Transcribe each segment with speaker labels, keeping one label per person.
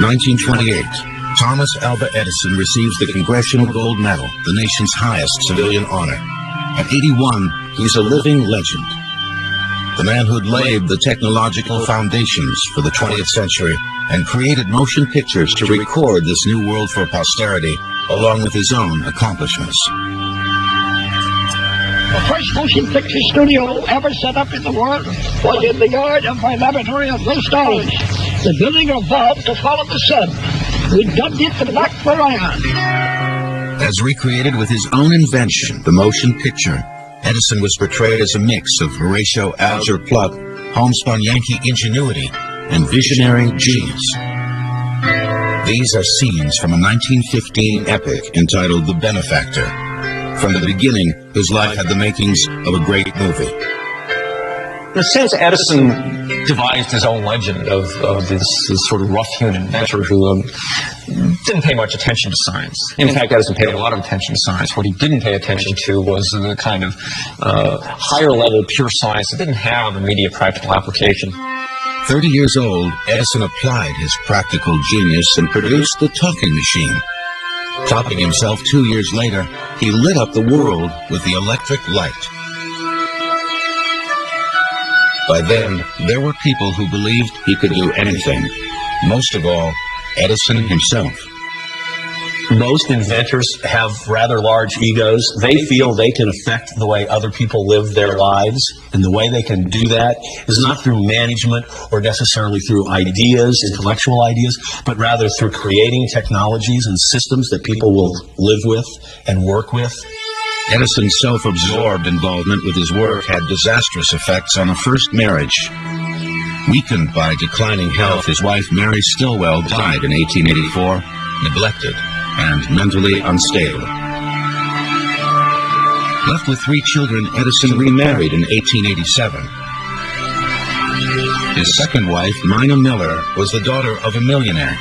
Speaker 1: 1928, Thomas Alva Edison receives the Congressional Gold Medal, the nation's highest civilian honor. At 81, he's a living legend. The man who'd laid the technological foundations for the 20th century and created motion pictures to record this new world for posterity, along with his own accomplishments.
Speaker 2: The first motion picture studio ever set up in the world was in the yard of my laboratory of West Orange. The building of vault to follow the sun. We dubbed it the Black Pharaoh.
Speaker 1: As recreated with his own invention, the motion picture, Edison was portrayed as a mix of Horatio Alger pluck, homespun Yankee ingenuity, and visionary genius. These are scenes from a 1915 epic entitled The Benefactor. From the beginning, his life had the makings of a great movie.
Speaker 3: In a sense, Edison devised his own legend of this sort of rough-hewn inventor who didn't pay much attention to science. In fact, Edison paid a lot of attention to science. What he didn't pay attention to was the kind of higher-level pure science that didn't have immediate practical application.
Speaker 1: 30 years old, Edison applied his practical genius and produced the talking machine. Topping himself 2 years later, he lit up the world with the electric light. By then, there were people who believed he could do anything. Most of all, Edison himself.
Speaker 3: Most inventors have rather large egos. They feel they can affect the way other people live their lives, and the way they can do that is not through management or necessarily through ideas, intellectual ideas, but rather through creating technologies and systems that people will live with and work with.
Speaker 1: Edison's self-absorbed involvement with his work had disastrous effects on a first marriage. Weakened by declining health, his wife Mary Stilwell died in 1884, neglected and mentally unstable. Left with 3 children, Edison remarried in 1887. His second wife, Mina Miller, was the daughter of a millionaire.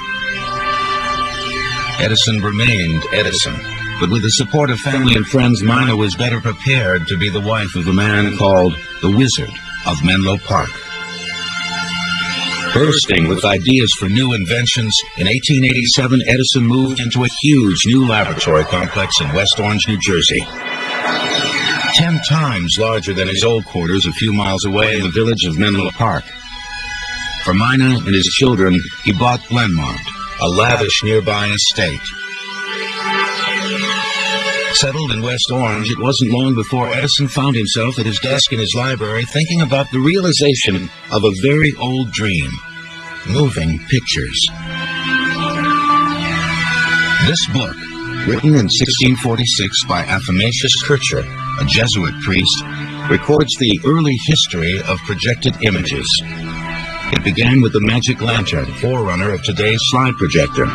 Speaker 1: Edison remained Edison, but with the support of family and friends, Mina was better prepared to be the wife of a man called the Wizard of Menlo Park. Bursting with ideas for new inventions, in 1887, Edison moved into a huge new laboratory complex in West Orange, New Jersey. 10 times larger than his old quarters a few miles away in the village of Menlo Park. For Mina and his children, he bought Glenmont, a lavish nearby estate. Settled in West Orange, it wasn't long before Edison found himself at his desk in his library thinking about the realization of a very old dream: moving pictures. This book, written in 1646 by Athanasius Kircher, a Jesuit priest, records the early history of projected images. It began with the magic lantern, forerunner of today's slide projector.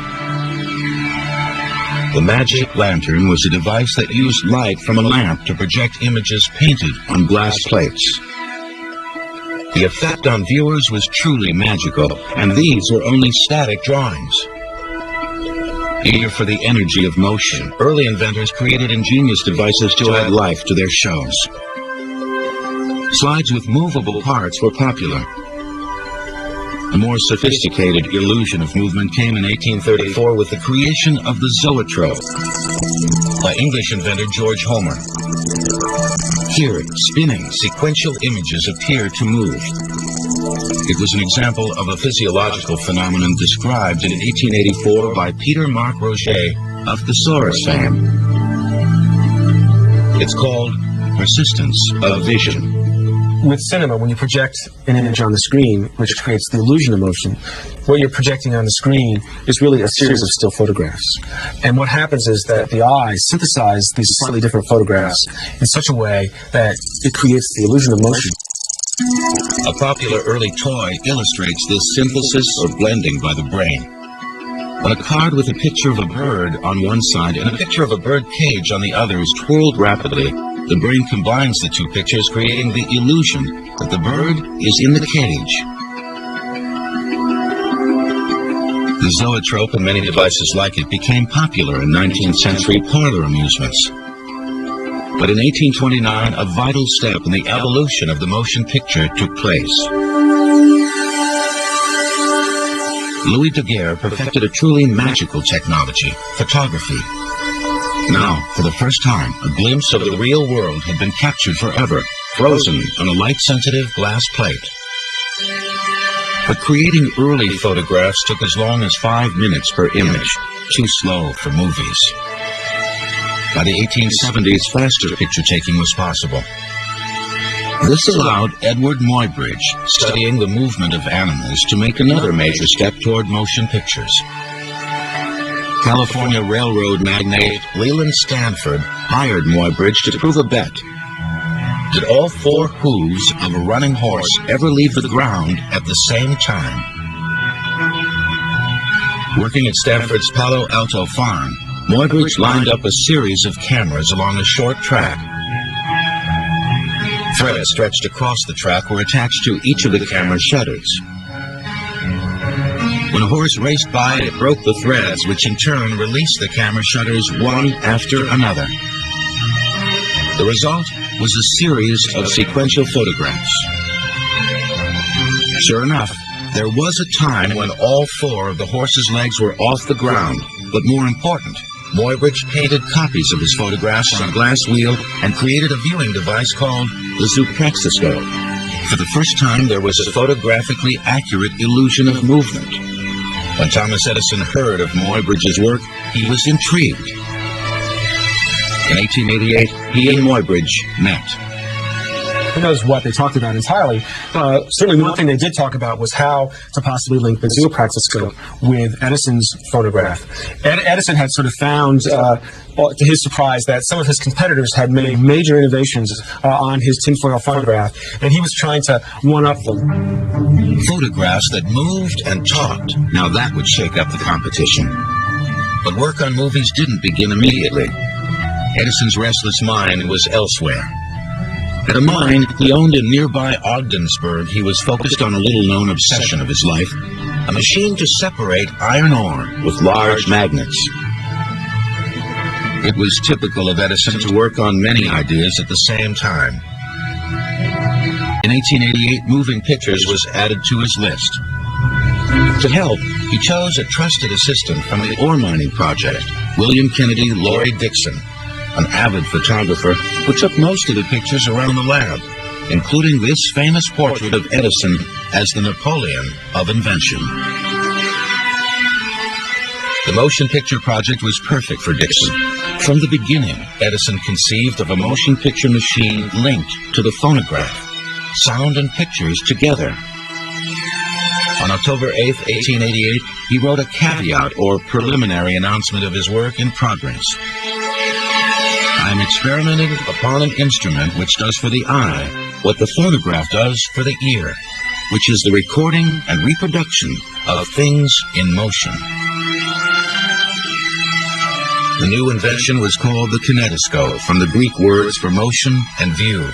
Speaker 1: The magic lantern was a device that used light from a lamp to project images painted on glass plates. The effect on viewers was truly magical, and these were only static drawings. Eager for the energy of motion, early inventors created ingenious devices to add life to their shows. Slides with movable parts were popular. A more sophisticated illusion of movement came in 1834 with the creation of the zoetrope by English inventor George Homer. Here, spinning, sequential images appear to move. It was an example of a physiological phenomenon described in 1884 by Peter Mark Roget of Thesaurus fame. It's called persistence of vision.
Speaker 4: With cinema, when you project an image on the screen, which creates the illusion of motion, what you're projecting on the screen is really a series of still photographs. And what happens is that the eye synthesizes these slightly different photographs in such a way that it creates the illusion of motion.
Speaker 1: A popular early toy illustrates this synthesis or blending by the brain. When a card with a picture of a bird on one side and a picture of a bird cage on the other is twirled rapidly, the brain combines the two pictures, creating the illusion that the bird is in the cage. The zoetrope and many devices like it became popular in 19th century parlor amusements. But in 1829, a vital step in the evolution of the motion picture took place. Louis Daguerre perfected a truly magical technology, photography. Now, for the first time, a glimpse of the real world had been captured forever, frozen on a light-sensitive glass plate. But creating early photographs took as long as 5 minutes per image, too slow for movies. By the 1870s, faster picture-taking was possible. This allowed Edward Muybridge, studying the movement of animals, to make another major step toward motion pictures. California Railroad magnate Leland Stanford hired Muybridge to prove a bet. Did all 4 hooves of a running horse ever leave the ground at the same time? Working at Stanford's Palo Alto farm, Muybridge lined up a series of cameras along a short track. Threads stretched across the track were attached to each of the camera's shutters. When a horse raced by, it broke the threads, which in turn released the camera shutters one after another. The result was a series of sequential photographs. Sure enough, there was a time when all 4 of the horse's legs were off the ground, but more important, Muybridge painted copies of his photographs on a glass wheel and created a viewing device called the zoopraxiscope. For the first time, there was a photographically accurate illusion of movement. When Thomas Edison heard of Muybridge's work, he was intrigued. In 1888, he and Muybridge met.
Speaker 4: Who knows what they talked about entirely. Certainly one thing they did talk about was how to possibly link the zoopraxiscope with Edison's photograph. Edison had sort of found, to his surprise, that some of his competitors had made major innovations on his tinfoil photograph, and he was trying to one-up them.
Speaker 1: Photographs that moved and talked. Now that would shake up the competition. But work on movies didn't begin immediately. Edison's restless mind was elsewhere. At a mine he owned in nearby Ogdensburg, he was focused on a little-known obsession of his life, a machine to separate iron ore with large magnets. It was typical of Edison to work on many ideas at the same time. In 1888, moving pictures was added to his list. To help, he chose a trusted assistant from the ore mining project, William Kennedy Laurie Dixon, an avid photographer who took most of the pictures around the lab, including this famous portrait of Edison as the Napoleon of invention. The motion picture project was perfect for Dixon. From the beginning, Edison conceived of a motion picture machine linked to the phonograph, sound and pictures together. On October 8, 1888, he wrote a caveat or preliminary announcement of his work in progress. I am experimenting upon an instrument which does for the eye what the phonograph does for the ear, which is the recording and reproduction of things in motion. The new invention was called the kinetoscope, from the Greek words for motion and view.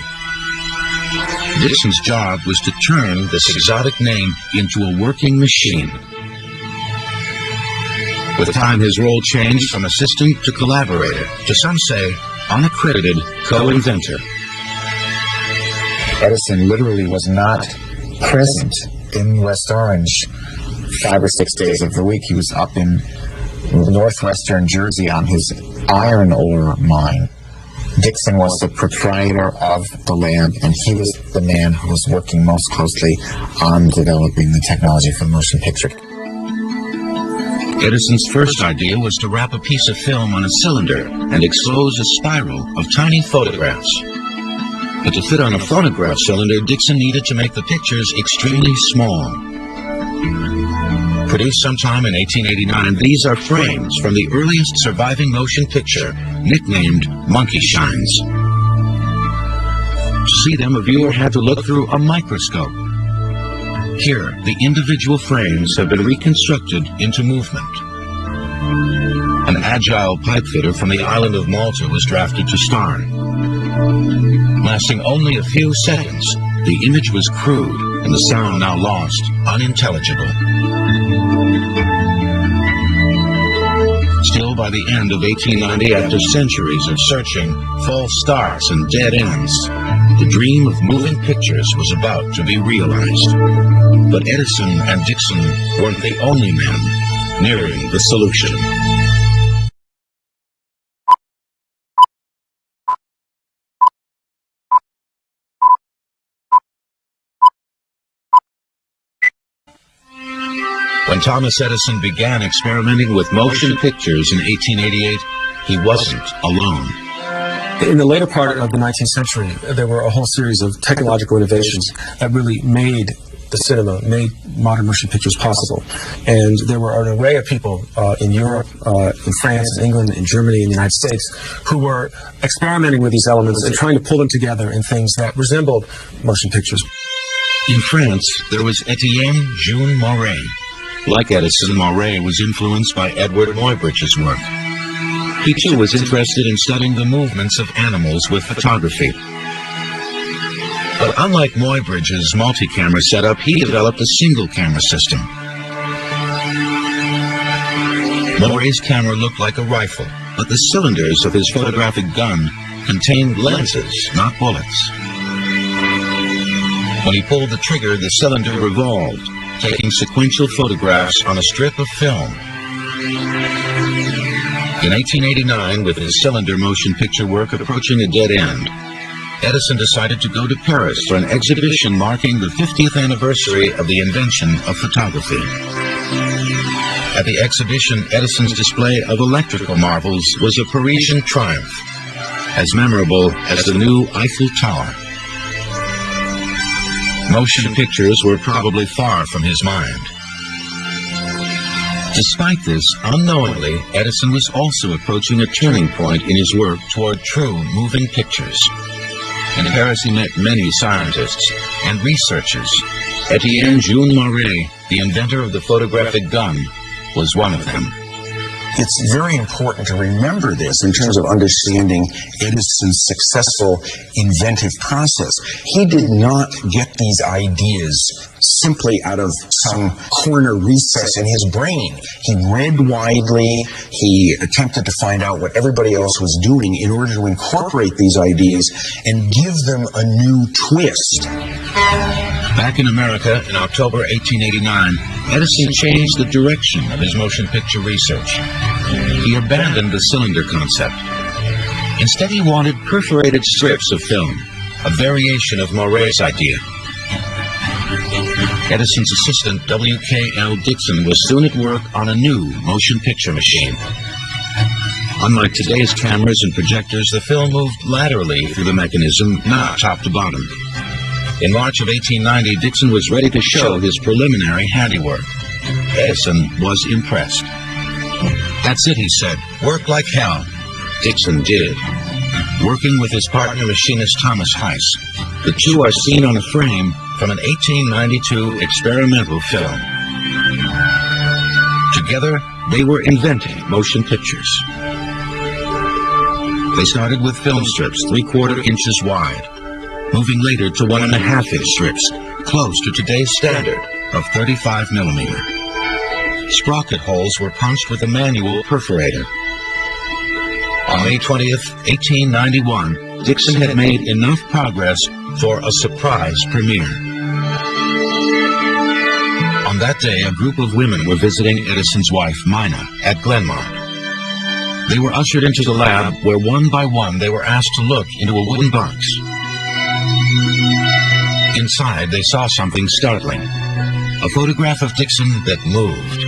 Speaker 1: Dixon's job was to turn this exotic name into a working machine. With time, his role changed from assistant to collaborator, to some say, unaccredited co-inventor.
Speaker 5: Edison literally was not present in West Orange 5 or 6 days of the week. He was up in northwestern Jersey on his iron ore mine. Dixon was the proprietor of the lab, and he was the man who was working most closely on developing the technology for motion picture.
Speaker 1: Edison's first idea was to wrap a piece of film on a cylinder and expose a spiral of tiny photographs. But to fit on a phonograph cylinder, Dixon needed to make the pictures extremely small. Produced sometime in 1889, these are frames from the earliest surviving motion picture, nicknamed Monkey Shines. To see them, a viewer had to look through a microscope. Here, the individual frames have been reconstructed into movement. An agile pipefitter from the island of Malta was drafted to star. Lasting only a few seconds, the image was crude and the sound, now lost, unintelligible. Still, by the end of 1890, after centuries of searching, false starts, and dead ends, the dream of moving pictures was about to be realized. But Edison and Dixon weren't the only men nearing the solution. When Thomas Edison began experimenting with motion pictures in 1888, he wasn't alone.
Speaker 4: In the later part of the 19th century, there were a whole series of technological innovations that really made the cinema, made modern motion pictures possible. And there were an array of people in Europe, in France, in England, in Germany, in the United States, who were experimenting with these elements and trying to pull them together in things that resembled motion pictures.
Speaker 1: In France, there was Etienne Jules Moret. Like Edison, Moret was influenced by Edward Muybridge's work. He too was interested in studying the movements of animals with photography. But unlike Muybridge's multi-camera setup, he developed a single-camera system. Moret's camera looked like a rifle, but the cylinders of his photographic gun contained lenses, not bullets. When he pulled the trigger, the cylinder revolved, taking sequential photographs on a strip of film. In 1889, with his cylinder motion picture work approaching a dead end, Edison decided to go to Paris for an exhibition marking the 50th anniversary of the invention of photography. At the exhibition, Edison's display of electrical marvels was a Parisian triumph, as memorable as the new Eiffel Tower. Motion pictures were probably far from his mind. Despite this, unknowingly, Edison was also approaching a turning point in his work toward true moving pictures. In Paris, he met many scientists and researchers. Etienne Jules Moret, the inventor of the photographic gun, was one of them.
Speaker 6: It's very important to remember this in terms of understanding Edison's successful inventive process. He did not get these ideas simply out of some corner recess in his brain. He read widely. He attempted to find out what everybody else was doing in order to incorporate these ideas and give them a new twist.
Speaker 1: Back in America in October 1889, Edison changed the direction of his motion picture research. He abandoned the cylinder concept. Instead, he wanted perforated strips of film, a variation of Moret's idea. Edison's assistant, W.K.L. Dixon, was soon at work on a new motion picture machine. Unlike today's cameras and projectors, the film moved laterally through the mechanism, not top to bottom. In March of 1890, Dixon was ready to show his preliminary handiwork. Edison was impressed. "That's it," he said. "Work like hell." Dixon did. Working with his partner machinist Thomas Heiss, the two are seen on a frame from an 1892 experimental film. Together, they were inventing motion pictures. They started with film strips 3/4 inches wide, moving later to 1.5-inch strips, close to today's standard of 35 millimeter. Sprocket holes were punched with a manual perforator. On May 20th, 1891, Dixon had made enough progress for a surprise premiere. On that day, a group of women were visiting Edison's wife, Mina, at Glenmark. They were ushered into the lab where one by one they were asked to look into a wooden box. Inside, they saw something startling, a photograph of Dixon that moved.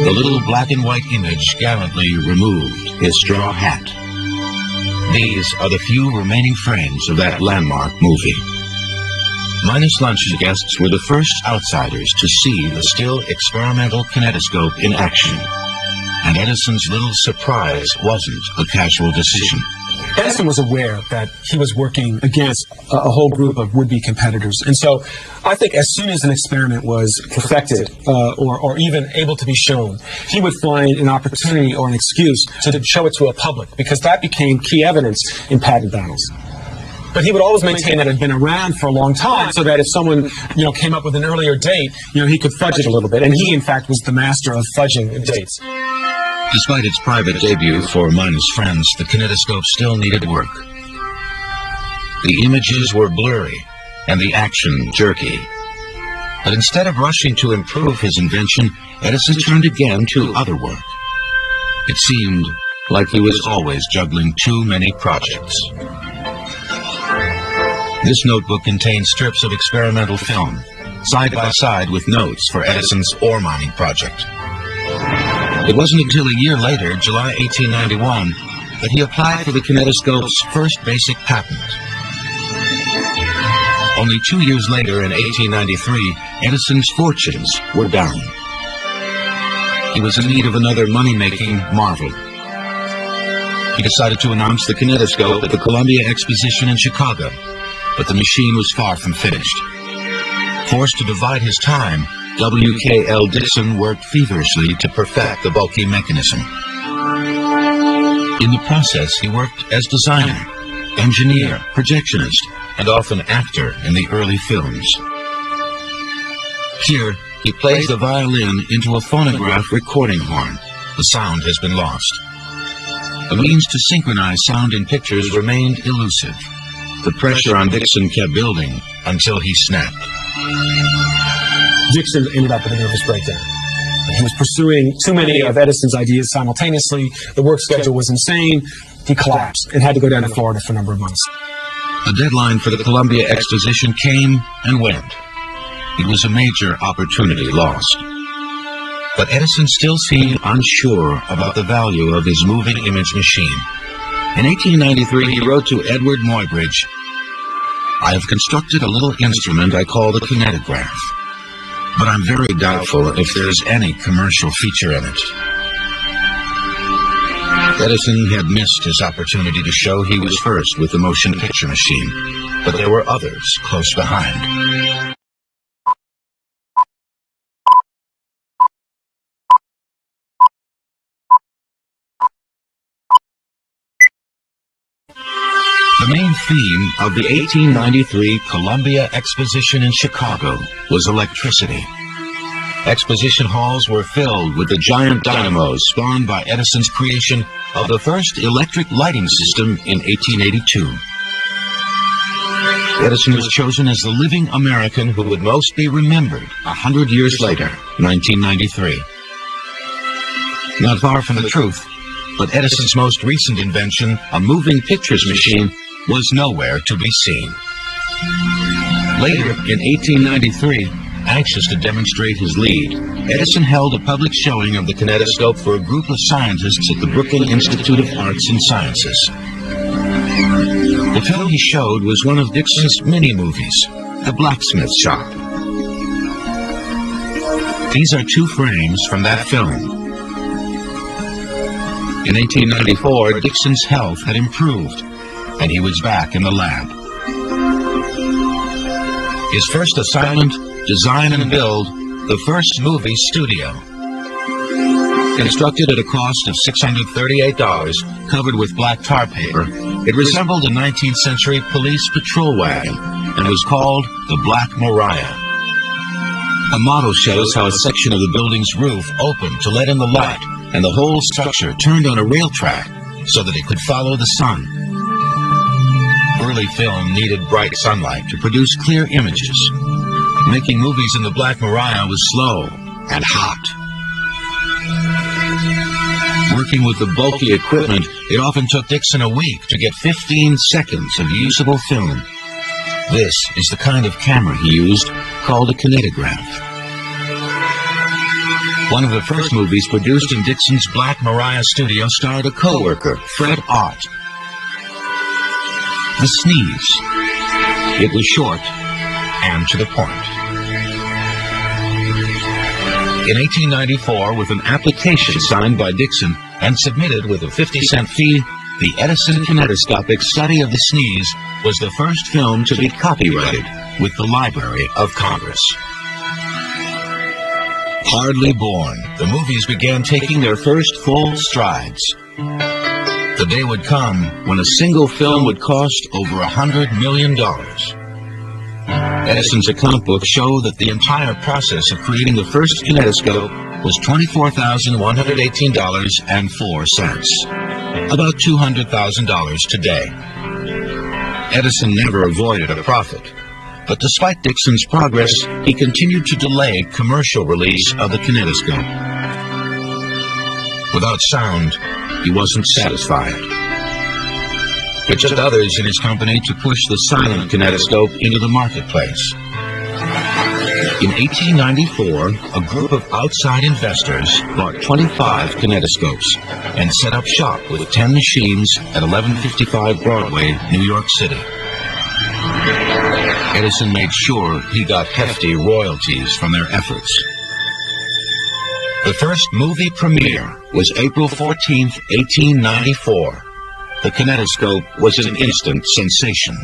Speaker 1: The little black and white image gallantly removed his straw hat. These are the few remaining frames of that landmark movie. Mina's lunch guests were the first outsiders to see the still experimental kinetoscope in action. And Edison's little surprise wasn't a casual decision.
Speaker 4: Edison was aware that he was working against a whole group of would-be competitors. And so I think as soon as an experiment was perfected or even able to be shown, he would find an opportunity or an excuse to show it to a public, because that became key evidence in patent battles. But he would always maintain that it had been around for a long time, so that if someone, came up with an earlier date, he could fudge it a little bit. And he, in fact, was the master of fudging dates.
Speaker 1: Despite its private debut for minus friends, the kinetoscope still needed work. The images were blurry and the action jerky. But instead of rushing to improve his invention, Edison turned again to other work. It seemed like he was always juggling too many projects. This notebook contains strips of experimental film, side by side with notes for Edison's ore mining project. It wasn't until a year later, July 1891, that he applied for the kinetoscope's first basic patent. Only 2 years later, in 1893, Edison's fortunes were down. He was in need of another money-making marvel. He decided to announce the kinetoscope at the Columbia Exposition in Chicago, but the machine was far from finished. Forced to divide his time, W.K.L. Dixon worked feverishly to perfect the bulky mechanism. In the process, he worked as designer, engineer, projectionist, and often actor in the early films. Here, he plays the violin into a phonograph recording horn. The sound has been lost. The means to synchronize sound in pictures remained elusive. The pressure on Dixon kept building until he snapped.
Speaker 4: Dixon ended up with a nervous breakdown. He was pursuing too many of Edison's ideas simultaneously. The work schedule was insane. He collapsed and had to go down to Florida for a number of months.
Speaker 1: The deadline for the Columbia Exposition came and went. It was a major opportunity lost. But Edison still seemed unsure about the value of his moving image machine. In 1893, he wrote to Edward Muybridge, "I have constructed a little instrument I call the kinetograph, but I'm very doubtful if there's any commercial feature in it." Edison had missed his opportunity to show he was first with the motion picture machine, but there were others close behind. The main theme of the 1893 Columbia Exposition in Chicago was electricity. Exposition halls were filled with the giant dynamos spawned by Edison's creation of the first electric lighting system in 1882. Edison was chosen as the living American who would most be remembered 100 years later, 1993. Not far from the truth, but Edison's most recent invention, a moving pictures machine, was nowhere to be seen. Later, in 1893, anxious to demonstrate his lead, Edison held a public showing of the kinetoscope for a group of scientists at the Brooklyn Institute of Arts and Sciences. The film he showed was one of Dixon's mini-movies, The Blacksmith Shop. These are 2 frames from that film. In 1894, Dixon's health had improved, and he was back in the lab. His first assignment, design and build the first movie studio. Constructed at a cost of $638, covered with black tar paper, it resembled a 19th century police patrol wagon and was called the Black Maria. A model shows how a section of the building's roof opened to let in the light, and the whole structure turned on a rail track so that it could follow the sun. Early film needed bright sunlight to produce clear images. Making movies in the Black Maria was slow and hot. Working with the bulky equipment, it often took Dixon a week to get 15 seconds of usable film. This is the kind of camera he used, called a kinetograph. One of the first movies produced in Dixon's Black Maria studio starred a co-worker, Fred Ott. The Sneeze. It was short and to the point. In 1894, with an application signed by Dixon and submitted with a 50-cent fee, the Edison kinetoscopic study of the sneeze was the first film to be copyrighted with the Library of Congress. Hardly born, the movies began taking their first full strides. The day would come when a single film would cost over $100 million. Edison's account books show that the entire process of creating the first kinetoscope was $24,118.04, about $200,000 today. Edison never avoided a profit, but despite Dixon's progress, he continued to delay commercial release of the kinetoscope. Without sound, he wasn't satisfied. It took others in his company to push the silent kinetoscope into the marketplace. In 1894, a group of outside investors bought 25 kinetoscopes and set up shop with 10 machines at 1155 Broadway, New York City. Edison made sure he got hefty royalties from their efforts. The first movie premiere was April 14, 1894. The kinetoscope was an instant sensation.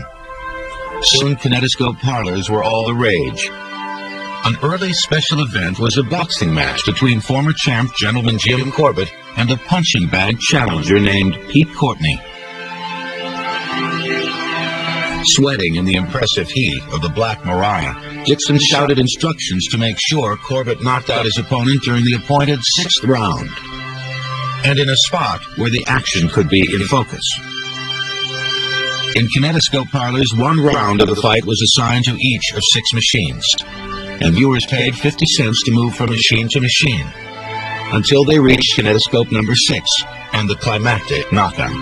Speaker 1: Soon kinetoscope parlors were all the rage. An early special event was a boxing match between former champ Gentleman Jim Corbett and a punching bag challenger named Pete Courtney. Sweating in the impressive heat of the Black Maria, Dixon shouted instructions to make sure Corbett knocked out his opponent during the appointed 6th round, and in a spot where the action could be in focus. In kinetoscope parlors, one round of the fight was assigned to each of 6 machines, and viewers paid 50 cents to move from machine to machine until they reached kinetoscope number 6 and the climactic knockout.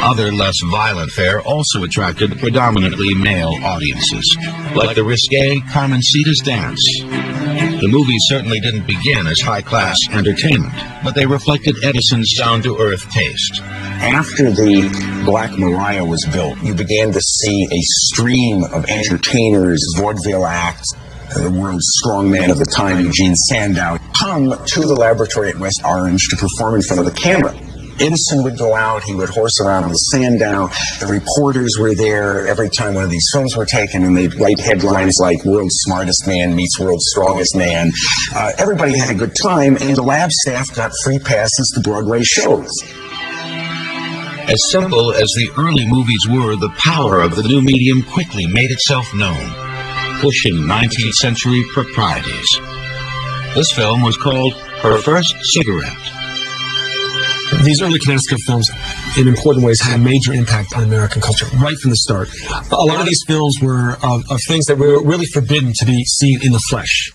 Speaker 1: Other less violent fare also attracted predominantly male audiences, like the risque Carmencita's Dance. The movies certainly didn't begin as high-class entertainment, but they reflected Edison's down-to-earth taste.
Speaker 6: After the Black Maria was built, you began to see a stream of entertainers, vaudeville acts, the world's strongman of the time, Eugene Sandow, come to the laboratory at West Orange to perform in front of the camera. Edison would go out, he would horse around with Sandow, the reporters were there every time one of these films were taken, and they'd write headlines like World's Smartest Man meets World's Strongest Man. Everybody had a good time, and the lab staff got free passes to Broadway shows.
Speaker 1: As simple as the early movies were, the power of the new medium quickly made itself known, pushing 19th century proprieties. This film was called Her First Cigarette.
Speaker 4: These early kinetoscope films, in important ways, had a major impact on American culture right from the start. A lot of these films were of things that were really forbidden to be seen in the flesh.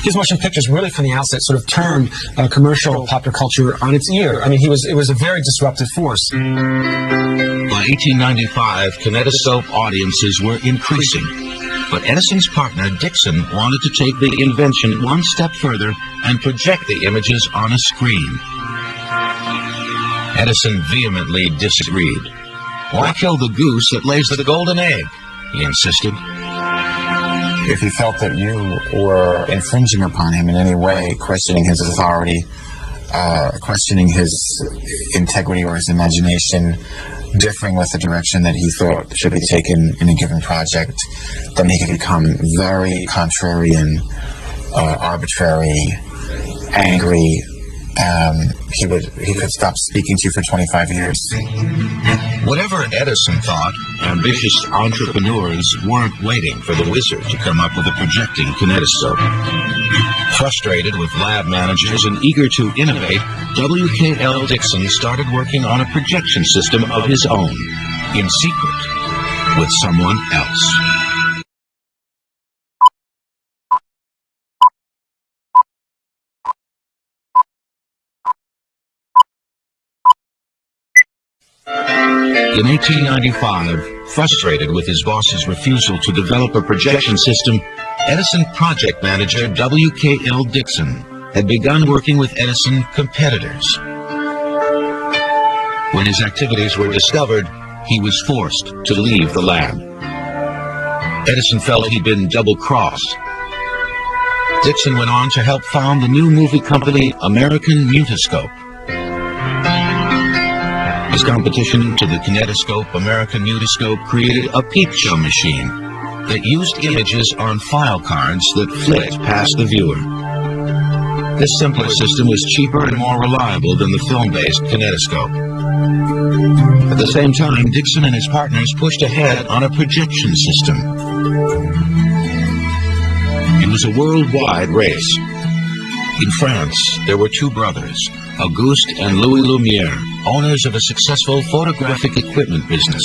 Speaker 4: His motion pictures really from the outset sort of turned commercial popular culture on its ear. I mean, it was a very disruptive force.
Speaker 1: By 1895, kinetoscope audiences were increasing, but Edison's partner Dixon wanted to take the invention one step further and project the images on a screen. Edison vehemently disagreed. Why kill the goose that lays the golden egg? He insisted.
Speaker 5: If he felt that you were infringing upon him in any way, questioning his authority, questioning his integrity or his imagination, differing with the direction that he thought should be taken in a given project, then he could become very contrarian, arbitrary, angry. He could stop speaking to you for 25 years.
Speaker 1: Whatever Edison thought, ambitious entrepreneurs weren't waiting for the wizard to come up with a projecting kinetoscope. Frustrated with lab managers and eager to innovate, W.K.L. Dixon started working on a projection system of his own, in secret, with someone else. In 1895, frustrated with his boss's refusal to develop a projection system, Edison project manager W.K.L. Dixon had begun working with Edison competitors. When his activities were discovered, he was forced to leave the lab. Edison felt he'd been double-crossed. Dixon went on to help found the new movie company American Mutoscope. His competition to the kinetoscope American Mutoscope created a peep show machine that used images on file cards that flicked past the viewer. This simpler system was cheaper and more reliable than the film-based kinetoscope. At the same time, Dixon and his partners pushed ahead on a projection system. In was a worldwide race. In France, there were two brothers, Auguste and Louis Lumière, owners of a successful photographic equipment business.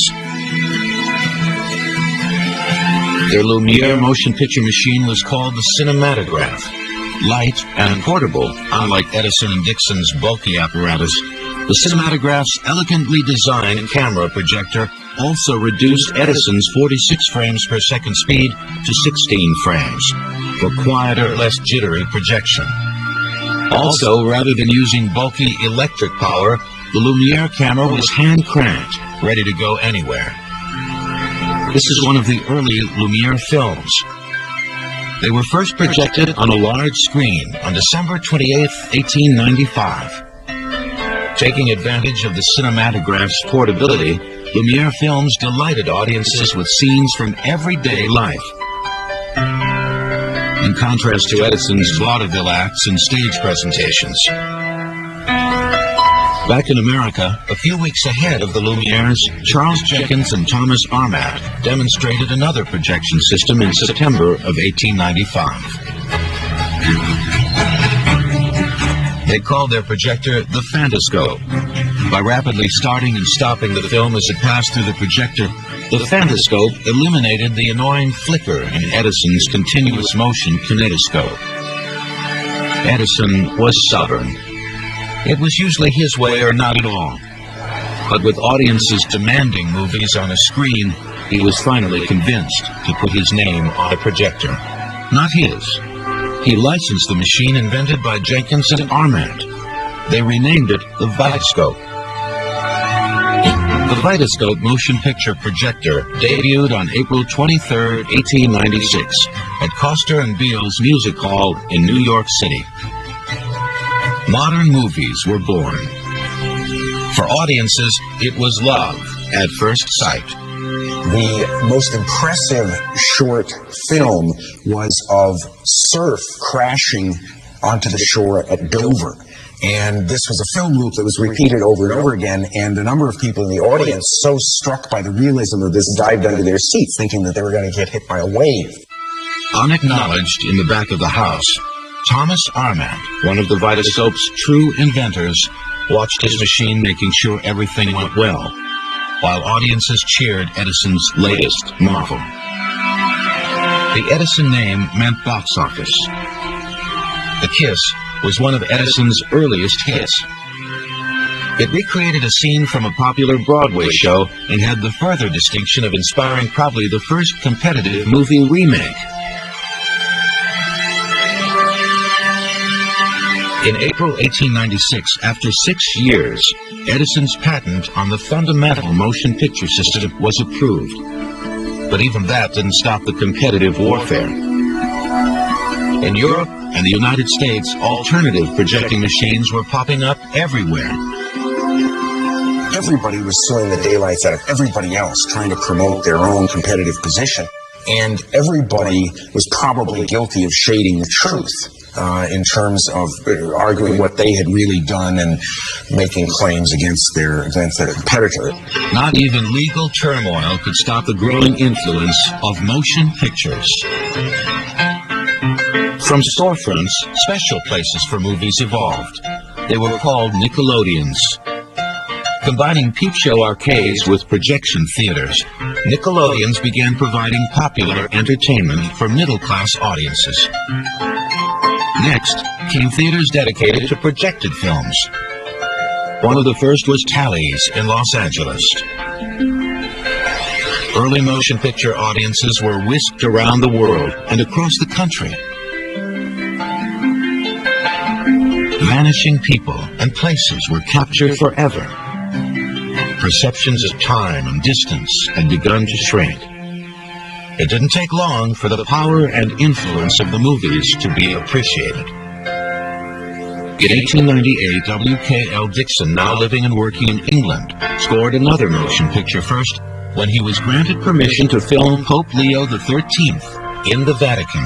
Speaker 1: Their Lumière motion picture machine was called the cinematograph. Light and portable, unlike Edison and Dixon's bulky apparatus, the cinematograph's elegantly designed camera projector also reduced Edison's 46 frames per second speed to 16 frames for quieter, less jittery projection. Also, rather than using bulky electric power, the Lumière camera was hand-cranked, ready to go anywhere. This is one of the early Lumière films. They were first projected on a large screen on December 28, 1895. Taking advantage of the cinematograph's portability, Lumière films delighted audiences with scenes from everyday life. In contrast to Edison's vaudeville acts and stage presentations. Back in America, a few weeks ahead of the Lumières, Charles Jenkins and Thomas Armat demonstrated another projection system in September of 1895. They called their projector the phantascope. By rapidly starting and stopping the film as it passed through the projector, the phantascope eliminated the annoying flicker in Edison's continuous motion kinetoscope. Edison was stubborn. It was usually his way or not at all. But with audiences demanding movies on a screen, he was finally convinced to put his name on a projector. Not his. He licensed the machine invented by Jenkins and Armat. They renamed it the Vitascope. The Vitascope motion picture projector debuted on April 23, 1896 at Coster and Beale's Music Hall in New York City. Modern movies were born. For audiences, it was love at first sight.
Speaker 6: The most impressive short film was of surf crashing onto the shore at Dover. And this was a film loop that was repeated over and over again, and a number of people in the audience, so struck by the realism of this, dived under their seats, thinking that they were going to get hit by a wave.
Speaker 1: Unacknowledged in the back of the house, Thomas Armat, one of the Vitascope's true inventors, watched his machine making sure everything went well, while audiences cheered Edison's latest marvel. The Edison name meant box office. The Kiss was one of Edison's earliest hits. It recreated a scene from a popular Broadway show and had the further distinction of inspiring probably the first competitive movie remake. In April 1896, after 6 years, Edison's patent on the fundamental motion picture system was approved. But even that didn't stop the competitive warfare. In Europe and the United States, alternative projecting machines were popping up everywhere.
Speaker 6: Everybody was suing the daylights out of everybody else, trying to promote their own competitive position. And everybody was probably guilty of shading the truth in terms of arguing what they had really done and making claims against their competitor.
Speaker 1: Not even legal turmoil could stop the growing influence of motion pictures. From storefronts, special places for movies evolved. They were called Nickelodeons. Combining peep show arcades with projection theaters, Nickelodeons began providing popular entertainment for middle-class audiences. Next came theaters dedicated to projected films. One of the first was Tally's in Los Angeles. Early motion picture audiences were whisked around the world and across the country. Vanishing people and places were captured forever. Perceptions of time and distance had begun to shrink. It didn't take long for the power and influence of the movies to be appreciated. In 1898, W.K.L. Dixon, now living and working in England, scored another motion picture first when he was granted permission to film Pope Leo XIII in the Vatican.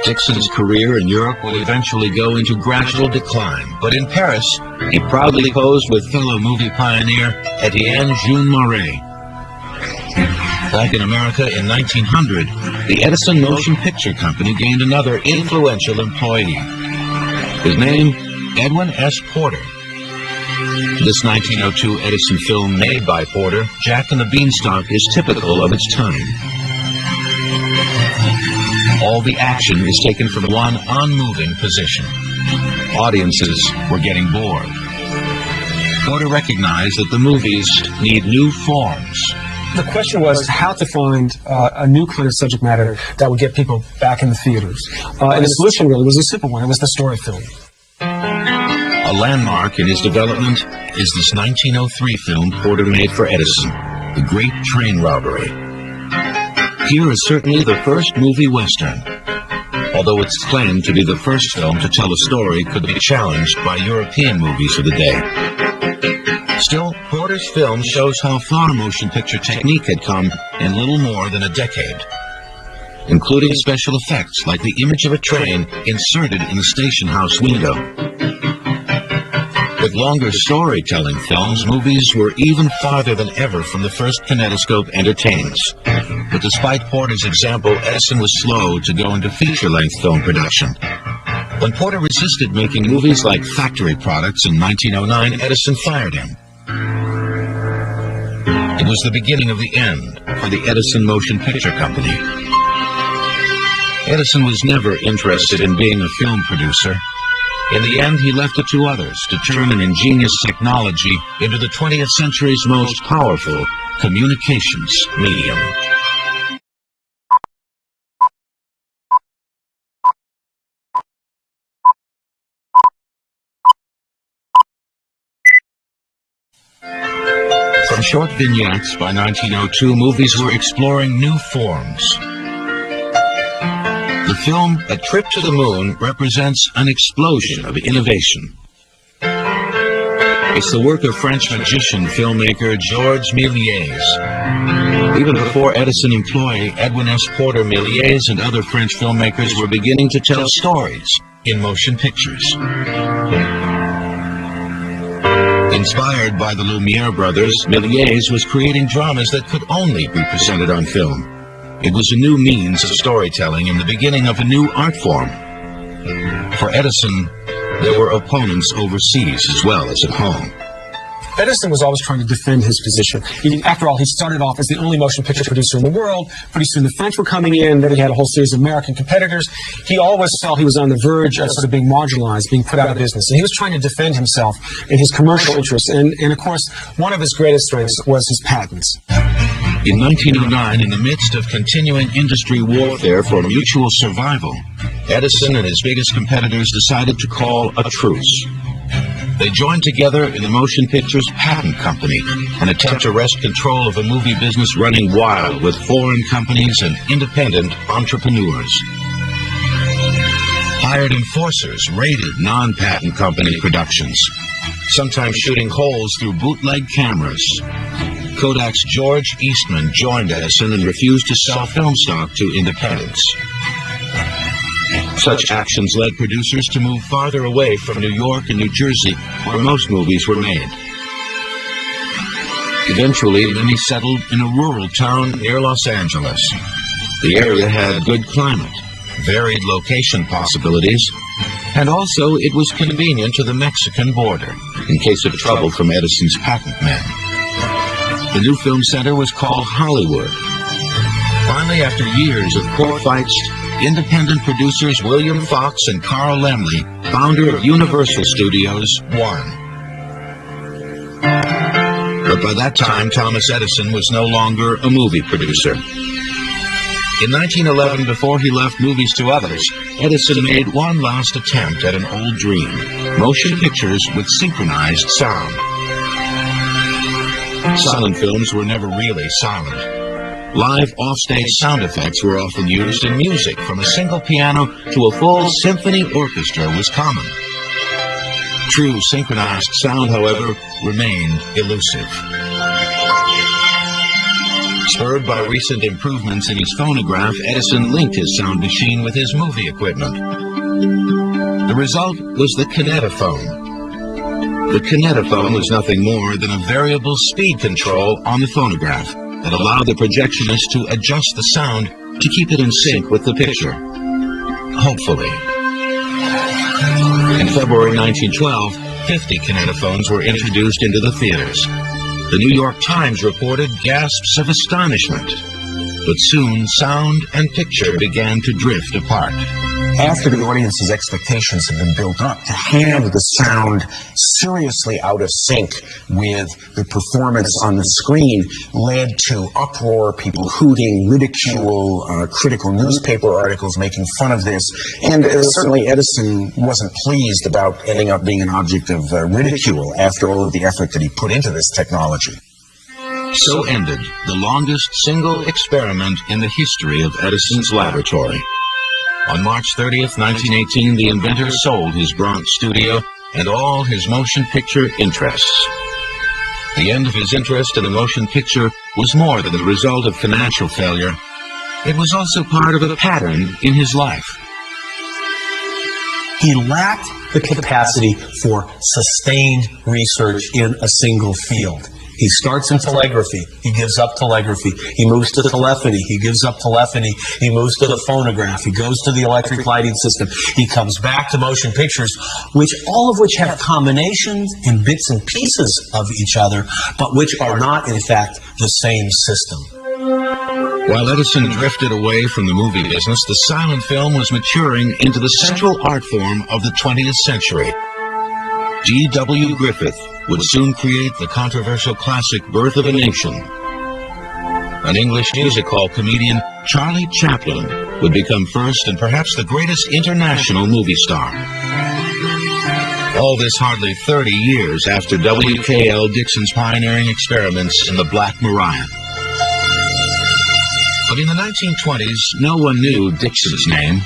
Speaker 1: Dixon's career in Europe would eventually go into gradual decline, but in Paris, he proudly posed with fellow movie pioneer Etienne Jean Marais. Back in America in 1900, the Edison Motion Picture Company gained another influential employee. His name, Edwin S. Porter. This 1902 Edison film made by Porter, Jack and the Beanstalk, is typical of its time. All the action is taken from one unmoving position. Audiences were getting bored. Porter recognized that the movies need new forms.
Speaker 4: The question was how to find a new kind of subject matter that would get people back in the theaters. And the solution really was a simple one. It was the story film.
Speaker 1: A landmark in his development is this 1903 film Porter made for Edison, The Great Train Robbery. Here is certainly the first movie Western, although its claim to be the first film to tell a story could be challenged by European movies of the day. Still, Porter's film shows how far motion picture technique had come in little more than a decade, including special effects like the image of a train inserted in the station house window. With longer storytelling films, movies were even farther than ever from the first kinetoscope entertainers. But despite Porter's example, Edison was slow to go into feature-length film production. When Porter resisted making movies like factory products in 1909, Edison fired him. It was the beginning of the end for the Edison Motion Picture Company. Edison was never interested in being a film producer. In the end, he left it to others to turn an ingenious technology into the 20th century's most powerful communications medium. From short vignettes by 1902, movies were exploring new forms. The film A Trip to the Moon represents an explosion of innovation. It's the work of French magician filmmaker Georges Méliès. Even before Edison employee Edwin S. Porter, Méliès and other French filmmakers were beginning to tell stories in motion pictures. Inspired by the Lumiere brothers, Méliès was creating dramas that could only be presented on film. It was a new means of storytelling and the beginning of a new art form. For Edison, there were opponents overseas as well as at home.
Speaker 4: Edison was always trying to defend his position. After all, he started off as the only motion picture producer in the world. Pretty soon the French were coming in. Then he had a whole series of American competitors. He always felt he was on the verge of sort of being marginalized, being put out of business. And he was trying to defend himself in his commercial interests. And of course, one of his greatest strengths was his patents.
Speaker 1: In 1909, in the midst of continuing industry warfare for mutual survival, Edison and his biggest competitors decided to call a truce. They joined together in the Motion Pictures Patent Company, an attempt to wrest control of a movie business running wild with foreign companies and independent entrepreneurs. Hired enforcers raided non-patent company productions, sometimes shooting holes through bootleg cameras. Kodak's George Eastman joined Edison and refused to sell film stock to independents. Such actions led producers to move farther away from New York and New Jersey, where most movies were made. Eventually, many settled in a rural town near Los Angeles. The area had good climate, varied location possibilities, and also it was convenient to the Mexican border, in case of trouble from Edison's patent men. The new film center was called Hollywood. Finally, after years of court fights, independent producers William Fox and Carl Laemmle, founder of Universal Studios, won. But by that time, Thomas Edison was no longer a movie producer. In 1911, before he left movies to others, Edison made one last attempt at an old dream: motion pictures with synchronized sound. Silent films were never really silent. Live offstage sound effects were often used, and music from a single piano to a full symphony orchestra was common. True synchronized sound, however, remained elusive. Spurred by recent improvements in his phonograph, Edison linked his sound machine with his movie equipment. The result was the kinetophone. The kinetophone was nothing more than a variable speed control on the phonograph. that allowed the projectionist to adjust the sound to keep it in sync with the picture. Hopefully. In February 1912, 50 kinetophones were introduced into the theaters. The New York Times reported gasps of astonishment. But soon, sound and picture began to drift apart.
Speaker 6: After the audience's expectations had been built up, to have the sound seriously out of sync with the performance on the screen led to uproar, people hooting, ridicule, critical newspaper articles making fun of this. And certainly Edison wasn't pleased about ending up being an object of ridicule after all of the effort that he put into this technology.
Speaker 1: So ended the longest single experiment in the history of Edison's laboratory. On March 30th, 1918, the inventor sold his Bronx studio and all his motion picture interests. The end of his interest in the motion picture was more than the result of financial failure. It was also part of a pattern in his life.
Speaker 3: He lacked the capacity for sustained research in a single field. He starts in telegraphy. He gives up telegraphy. He moves to telephony. He gives up telephony. He moves to the phonograph. He goes to the electric lighting system. He comes back to motion pictures, all of which have combinations and bits and pieces of each other, but which are not, in fact, the same system.
Speaker 1: While Edison drifted away from the movie business, the silent film was maturing into the central art form of the 20th century. G.W. Griffith would soon create the controversial classic Birth of a Nation. An English music hall comedian, Charlie Chaplin, would become first and perhaps the greatest international movie star. All this hardly 30 years after W.K.L. Dixon's pioneering experiments in the Black Maria. But in the 1920s, no one knew Dixon's name.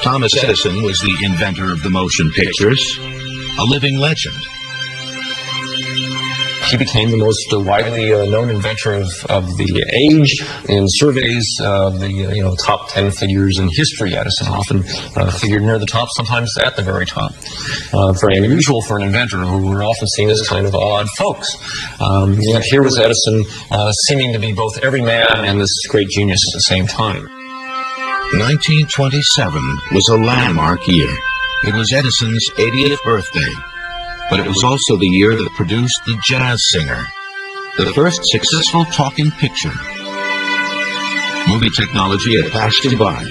Speaker 1: Thomas Edison was the inventor of the motion pictures, a living legend.
Speaker 7: He became the most widely known inventor of the age. In surveys, the top 10 figures in history, Edison often figured near the top, sometimes at the very top. Very unusual for an inventor who were often seen as kind of odd folks. Yet here was Edison seeming to be both every man and this great genius at the same time.
Speaker 1: 1927 was a landmark year. It was Edison's 80th birthday. But it was also the year that produced The Jazz Singer, the first successful talking picture. Movie technology had passed him by.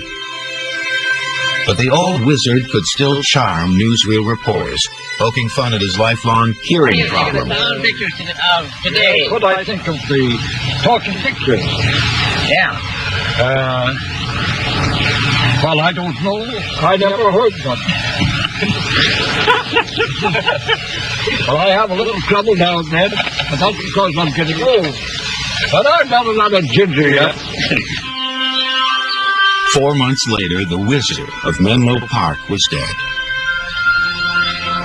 Speaker 1: But the old wizard could still charm newsreel reporters, poking fun at his lifelong hearing problem.
Speaker 2: Today, what do I think of the talking pictures?
Speaker 8: Yeah.
Speaker 2: Well, I don't know. I never heard one. Well, I have a little trouble now and then, but that's because I'm getting old. But I'm not a lot of ginger yet.
Speaker 1: 4 months later, the wizard of Menlo Park was dead.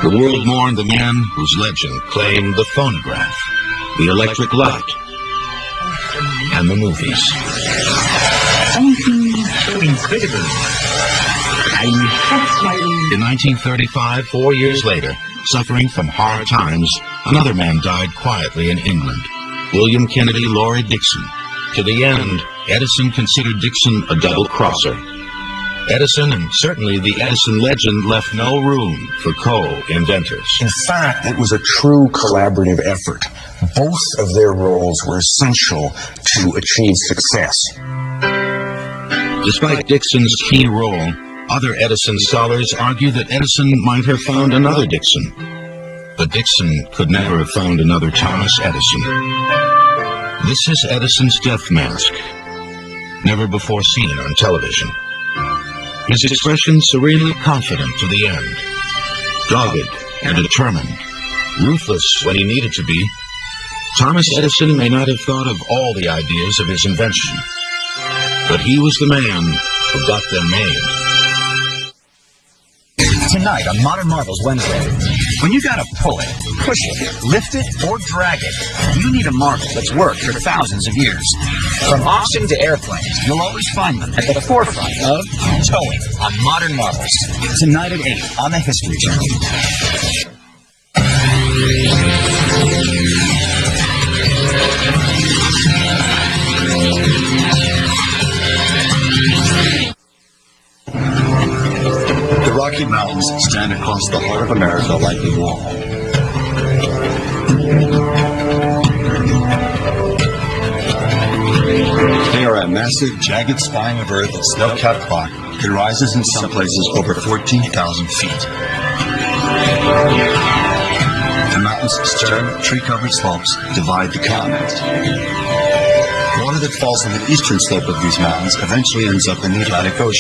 Speaker 1: The world mourned the man whose legend claimed the phonograph, the electric light, and the movies.
Speaker 8: Something so incredible.
Speaker 1: In 1935, 4 years later, suffering from hard times, another man died quietly in England, William Kennedy Laurie Dixon. To the end, Edison considered Dixon a double-crosser. Edison, and certainly the Edison legend, left no room for co-inventors.
Speaker 6: In fact, it was a true collaborative effort. Both of their roles were essential to achieve success.
Speaker 1: Despite Dixon's key role, other Edison scholars argue that Edison might have found another Dixon. But Dixon could never have found another Thomas Edison. This is Edison's death mask, never before seen on television. His expression serenely confident to the end, dogged and determined, ruthless when he needed to be. Thomas Edison may not have thought of all the ideas of his invention, but he was the man who got them made.
Speaker 9: Tonight on Modern Marvels Wednesday, when you gotta pull it, push it, lift it, or drag it, you need a marvel that's worked for thousands of years. From oxen to airplanes, you'll always find them at the forefront of towing on Modern Marvels. Tonight at 8 on the History Channel.
Speaker 10: Rocky Mountains stand across the heart of America like a wall. They are a massive, jagged spine of earth and snow-capped rock that rises in some places over 14,000 feet. The mountain's stern, tree-covered slopes divide the continent. Water that falls on the eastern slope of these mountains eventually ends up in the Atlantic Ocean.